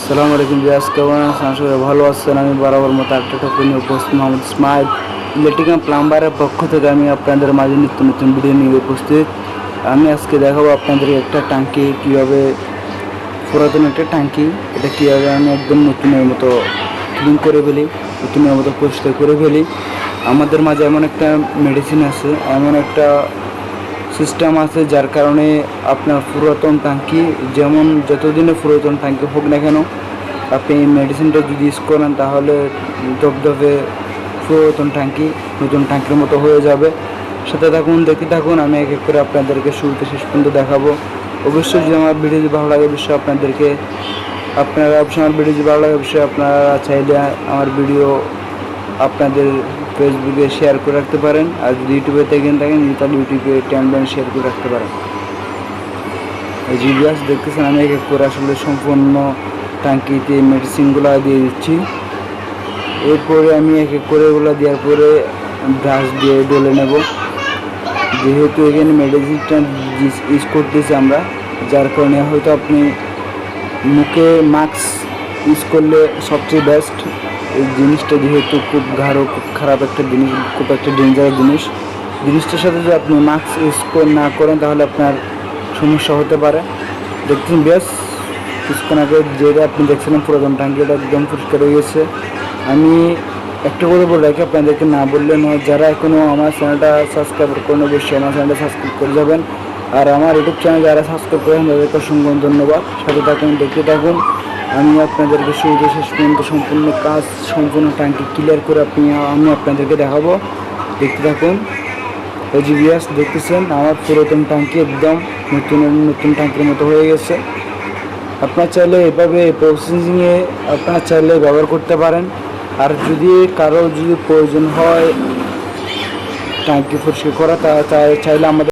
আসসালামু আলাইকুম বিয়াস, কেমন আছেন? আশা করি ভালো আছেন। আমি বরাবর মতো একটা টপিক নিয়ে উপস্থিত, মোহাম্মদ ইসমাইল, ইলেকট্রিক অ্যান্ড প্লাম্বারের পক্ষ থেকে আমি আপনাদের মাঝে নিত্য নতুন ভিডিও নিয়ে উপস্থিত। আমি আজকে দেখাবো আপনাদের একটা ট্যাঙ্কি কীভাবে, পুরাতন একটা ট্যাঙ্কি, এটা কীভাবে আমি একদম নতুনের মতো ক্লিন করে ফেলি, নতুনের মতো পরিষ্কার করে ফেলি। আমাদের মাঝে এমন একটা মেডিসিন আছে, এমন একটা সিস্টেম আছে যার কারণে আপনার পুরাতন ট্যাঙ্কি, যেমন যতদিনের পুরাতন ট্যাঙ্কি হোক না কেন, আপনি এই মেডিসিনটা যদি ইউজ করেন তাহলে দপদপে পুরাতন ট্যাঙ্কি নতুন ট্যাঙ্কির মতো হয়ে যাবে। সাথে থাকুন, দেখতে থাকুন, আমি এক এক করে আপনাদেরকে শুরুতে শেষ পর্যন্ত দেখাবো। অবশ্যই যদি আমার ভিডিও যদি ভালো লাগে, অবশ্যই আমার ভিডিও যদি ভালো লাগে, অবশ্যই আপনারা চাইলে আমার ভিডিও আপনাদের ফেসবুকে শেয়ার করে রাখতে পারেন, আর যদি ইউটিউবে থাকেন তাহলে ইউটিউবে টাইমলাইন শেয়ার করে রাখতে পারেন। এই যে ভিউয়ার্স দেখতেছেন, আমি এক এক করে আসলে সম্পূর্ণ ট্যাঙ্কিতে মেডিসিনগুলো দিয়ে দিচ্ছি। এরপরে আমি এক এক করে এগুলো দেওয়ার পরে ব্রাশ দিয়ে ডলে নেব। যেহেতু এখানে মেডিসিনটা ইউজ করতেছি আমরা, যার কারণে হয়তো আপনি মুখে মাস্ক ইউজ করলে সবচেয়ে বেস্ট। এই জিনিসটা যেহেতু খুব গাঢ়, খুব খারাপ একটা জিনিস, খুব একটা ডেঞ্জারাস জিনিসটার সাথে যদি আপনি মাস্ক ইউজ না করেন তাহলে আপনার সমস্যা হতে পারে। দেখছেন বেশ, কিছুক্ষণ আগে যেটা আপনি দেখছিলেন পুরাতন ট্যাঙ্কিটা একদম পরিষ্কার হয়ে গেছে। আমি একটা করে বলে রাখি, আপনাদেরকে না বললে নয়, যারা এখনও আমার চ্যানেলটা সাবস্ক্রাইব করেন অবশ্যই আমার চ্যানেলটা সাবস্ক্রাইব করে যাবেন। আর আমার ইউটিউব চ্যানেল যারা সাবস্ক্রাইব করেন তাদেরকে অসংখ্য ধন্যবাদ। সাথে থাকুন, দেখতে থাকুন, আমি আপনাদেরকে শুরু থেকে শেষ পর্যন্ত সম্পূর্ণ ট্যাঙ্কি ক্লিয়ার করে আমি আপনাদেরকে দেখাবো। দেখতে থাকুন। এই যে ভিউয়ার্স দেখতেছেন, আমার পুরাতন ট্যাঙ্কি একদম নতুন ট্যাঙ্কির মতো হয়ে গেছে। আপনার চাইলে এভাবে প্রসেসিংয়ে আপনারা চাইলে ব্যবহার করতে পারেন। আর যদি কারো প্রয়োজন হয় ট্যাঙ্কি পরিষ্কার করা, তা চাইলে আমাদের